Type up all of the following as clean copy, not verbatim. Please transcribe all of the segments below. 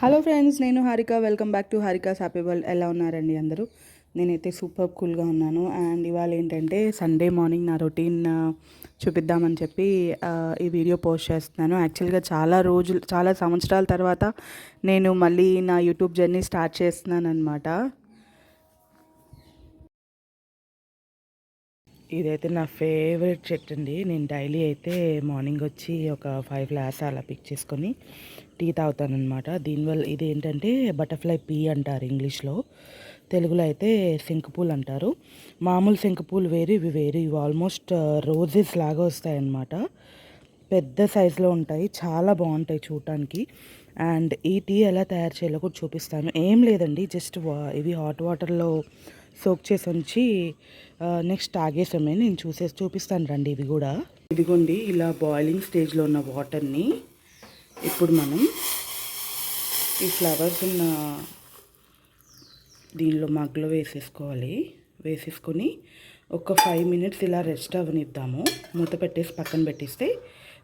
Hello friends, నేను Harika. Welcome back to Harika's happy world. ఎలా ఉన్నారండి అందరూ? నేనైతే సూపర్ కూల్గా ఉన్నాను. అండ్ ఇవాళ ఏంటంటే సండే మార్నింగ్ నా రొటీన్ చూపిద్దామని చెప్పి ఈ వీడియో పోస్ట్ చేస్తున్నాను. యాక్చువల్గా చాలా సంవత్సరాల తర్వాత నేను మళ్ళీ నా యూట్యూబ్ జర్నీ స్టార్ట్ చేస్తున్నాను అనమాట. ఇదైతే నా ఫేవరెట్ చెట్టు అండి. నేను డైలీ అయితే మార్నింగ్ వచ్చి ఒక 5 గ్లాస్ అలా పిక్ చేసుకొని టీ తాగుతాను అనమాట. దీనివల్ల ఇది ఏంటంటే బటర్ఫ్లై పీ అంటారు ఇంగ్లీష్లో, తెలుగులో అయితే శంకుపూలు అంటారు. మామూలు శంకుపూలు వేరు, ఇవి వేరు. ఇవి ఆల్మోస్ట్ రోజెస్ లాగా వస్తాయన్నమాట. పెద్ద సైజులో ఉంటాయి, చాలా బాగుంటాయి చూడటానికి. అండ్ ఈ టీ ఎలా తయారు చేయాలో కూడా చూపిస్తాను. ఏం లేదండి, జస్ట్ ఇవి హాట్ వాటర్లో సోక్ చేసి ఉంచి నెక్స్ట్ తాగేసామే. నేను చూపిస్తాను రండి. ఇవి కూడా ఇదిగోండి, ఇలా బాయిలింగ్ స్టేజ్లో ఉన్న వాటర్ని ఇప్పుడు మనం ఈ ఫ్లవర్స్ ఉన్న దీనిలో మగ్లో వేసేసుకొని ఒక 5 మినిట్స్ ఇలా రెస్ట్ అవ్వనిద్దాము. మూత పెట్టేసి పక్కన పెట్టేస్తే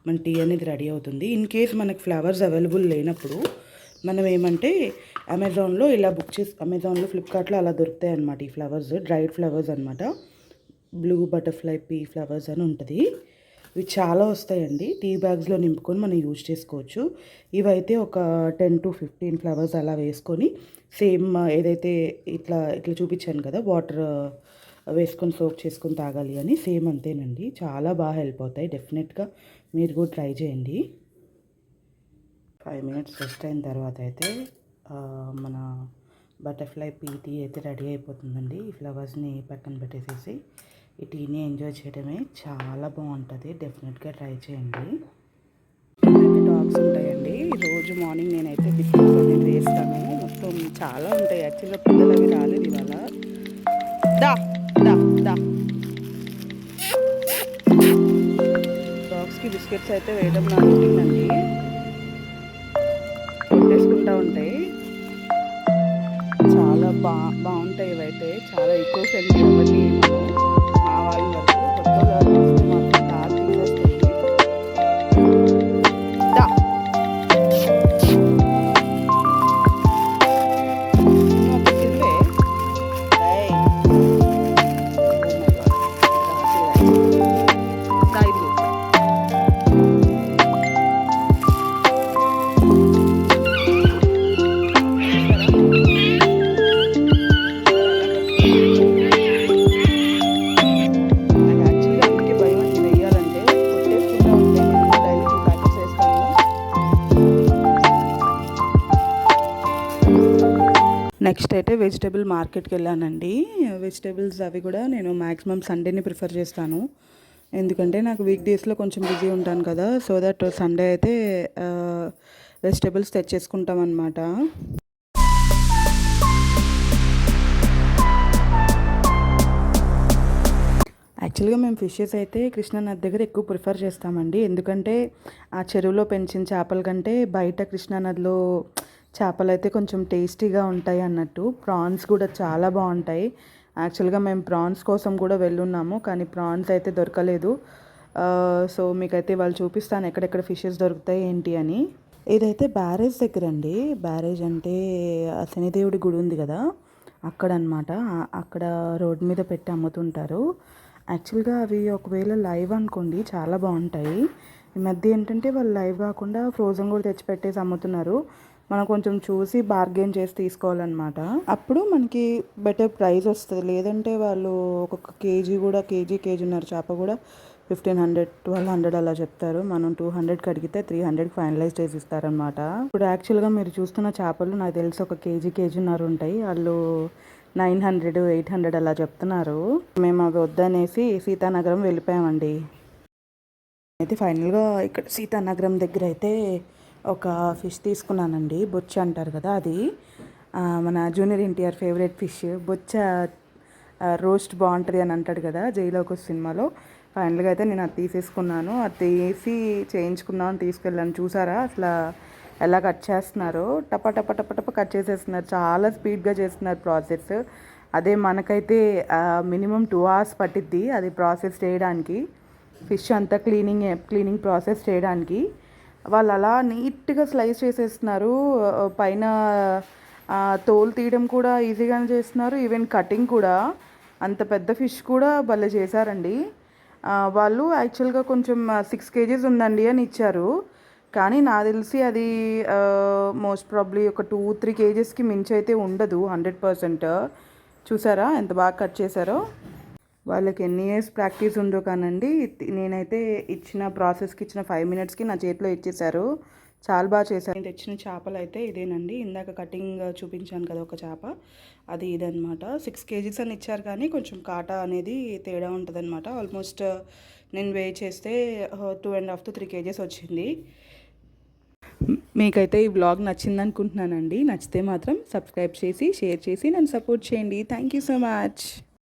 మన టీ అనేది రెడీ అవుతుంది. ఇన్ కేస్ మనకు ఫ్లవర్స్ అవైలబుల్ లేనప్పుడు మనం ఏమంటే అమెజాన్లో ఇలా అమెజాన్లో, ఫ్లిప్కార్ట్లో అలా దొరుకుతాయి అన్నమాట. ఈ ఫ్లవర్స్ డ్రైడ్ ఫ్లవర్స్ అనమాట. బ్లూ బటర్ఫ్లై పీ ఫ్లవర్స్ అని ఉంటుంది. ఇవి చాలా వస్తాయండి. టీ బ్యాగ్స్లో నింపుకొని మనం యూజ్ చేసుకోవచ్చు. ఇవైతే ఒక 10 to 15 ఫ్లవర్స్ అలా వేసుకొని సేమ్ ఏదైతే ఇట్లా చూపించాను కదా, వాటర్ వేసుకొని సోక్ చేసుకొని తాగాలి అని, సేమ్ అంతేనండి. చాలా బాగా హెల్ప్ అవుతాయి. డెఫినెట్గా మీరు కూడా ట్రై చేయండి. 5 మినిట్స్ రెస్ట్ అయిన తర్వాత అయితే మన బటర్ఫ్లై పీ టీ అయితే రెడీ అయిపోతుందండి. ఈ ఫ్లవర్స్ని పక్కన పెట్టేసేసి ఈ టీని ఎంజాయ్ చేయడమే చాలా బాగుంటుంది. డెఫినెట్గా ట్రై చేయండి. డాగ్స్ ఉంటాయండి. రోజు మార్నింగ్ నేనైతే బిస్కెట్స్ అనేది వేస్తాను. మొత్తం చాలా ఉంటాయి. యాక్చువల్గా పిల్లలు అవి రాలేదు ఇవాళ. దా దా దా డాగ్స్కి బిస్కెట్స్ అయితే వేయడం నా రొటీన్ అండి. కొట్టేసుకుంటూ ఉంటాయి. చాలా బాగుంటాయి. ఇవైతే చాలా ఎక్కువ ఫ్రెండ్లీ. అవన్నీ మా వాళ్ళ వరకు కొత్తగా మాత్రం కాదు తీసేస్తుంది. నెక్స్ట్ అయితే వెజిటేబుల్ మార్కెట్కి వెళ్ళానండి. వెజిటేబుల్స్ అవి కూడా నేను మ్యాక్సిమం సండేని ప్రిఫర్ చేస్తాను. ఎందుకంటే నాకు వీక్ డేస్లో కొంచెం బిజీ ఉంటాను కదా, సో దట్ సండే అయితే వెజిటేబుల్స్ తెచ్చేసుకుంటాం అన్నమాట. యాక్చువల్గా మేము ఫిషెస్ అయితే కృష్ణానది దగ్గర ఎక్కువ ప్రిఫర్ చేస్తామండి. ఎందుకంటే ఆ చెరువులో పెంచిన చేపల కంటే బయట కృష్ణానదిలో చేపలు అయితే కొంచెం టేస్టీగా ఉంటాయి అన్నట్టు. ప్రాన్స్ కూడా చాలా బాగుంటాయి. యాక్చువల్గా మేము ప్రాన్స్ కోసం కూడా వెళ్ళున్నాము, కానీ ప్రాన్స్ అయితే దొరకలేదు. సో మీకైతే వాళ్ళు చూపిస్తాను ఎక్కడెక్కడ ఫిషెస్ దొరుకుతాయి ఏంటి అని. ఇదైతే బ్యారేజ్ దగ్గర అండి. బ్యారేజ్ అంటే శనిదేవుడి గుడి ఉంది కదా, అక్కడ అనమాట. అక్కడ రోడ్ మీద పెట్టి అమ్ముతుంటారు. యాక్చువల్గా అవి ఒకవేళ లైవ్ అనుకోండి చాలా బాగుంటాయి. ఈ మధ్య ఏంటంటే వాళ్ళు లైవ్ కాకుండా ఫ్రోజన్ కూడా తెచ్చిపెట్టేసి అమ్ముతున్నారు. మనం కొంచెం చూసి బార్గెన్ చేసి తీసుకోవాలన్నమాట. అప్పుడు మనకి బెటర్ ప్రైస్ వస్తుంది. లేదంటే వాళ్ళు ఒక్కొక్క కేజీ కూడా కేజీన్నర చేప కూడా 1500, 1200 అలా చెప్తారు. మనం 200కి అడిగితే 300కి ఫైనలైజ్ చేసి ఇస్తారనమాట. ఇప్పుడు యాక్చువల్గా మీరు చూస్తున్న చేపలు నాకు తెలిసి ఒక కేజీన్నర ఉంటాయి. వాళ్ళు 900, 800 అలా చెప్తున్నారు. మేము అవి వద్దనేసి సీతానగరం వెళ్ళిపోయామండి. అయితే ఫైనల్గా ఇక్కడ సీతానగరం దగ్గర అయితే ఒక ఫిష్ తీసుకున్నానండి. బొచ్చ అంటారు కదా, అది మన జూనియర్ ఎన్టీఆర్ ఫేవరెట్ ఫిష్. బొచ్చ రోస్ట్ బాగుంటుంది అని అంటాడు కదా జైలోకి సినిమాలో. ఫైనల్గా అయితే నేను అది తీసేసుకున్నాను. అది తీసి చేయించుకున్నాను, తీసుకెళ్ళాను. చూసారా అసలు ఎలా కట్ చేస్తున్నారో? టప టప టప టప కట్ చేసేస్తున్నారు. చాలా స్పీడ్గా చేస్తున్నారు ప్రాసెస్. అదే మనకైతే మినిమం 2 hours పట్టిద్ది అది ప్రాసెస్ చేయడానికి. ఫిష్ అంతా క్లీనింగ్ ప్రాసెస్ చేయడానికి. వాళ్ళు అలా నీట్గా స్లైస్ చేసేస్తున్నారు. పైన తోలు తీయడం కూడా ఈజీగానే చేస్తున్నారు. ఈవెన్ కటింగ్ కూడా అంత పెద్ద ఫిష్ కూడా భలే చేశారండి. వాళ్ళు యాక్చువల్గా కొంచెం 6 kgs ఉందండి అని ఇచ్చారు. కానీ నాకు తెలిసి అది మోస్ట్ ప్రాబ్లీ ఒక 2-3 kgsకి మించి అయితే ఉండదు 100%. చూసారా ఎంత బాగా కట్ చేశారో. వాళ్ళకి ఎన్ని ఇయర్స్ ప్రాక్టీస్ ఉందో కానండి, నేనైతే ఇచ్చిన ప్రాసెస్కి ఇచ్చిన 5 minutesకి నా చేతిలో ఇచ్చేశారు. చాలా బాగా చేశారు. నేను తెచ్చిన చేపలు అయితే ఇదేనండి. ఇందాక కటింగ్ చూపించాను కదా ఒక చేప, అది ఇదనమాట. 6 kgs అని ఇచ్చారు కానీ కొంచెం కాటా అనేది తేడా ఉంటుందన్నమాట. ఆల్మోస్ట్ నేను వెయిట్ చేస్తే 2.5 to 3 kgs వచ్చింది. మీకైతే ఈ వ్లాగ్ నచ్చింది అనుకుంటున్నానండి. నచ్చితే మాత్రం సబ్స్క్రైబ్ చేసి షేర్ చేసి నన్ను సపోర్ట్ చేయండి. Thank you so much.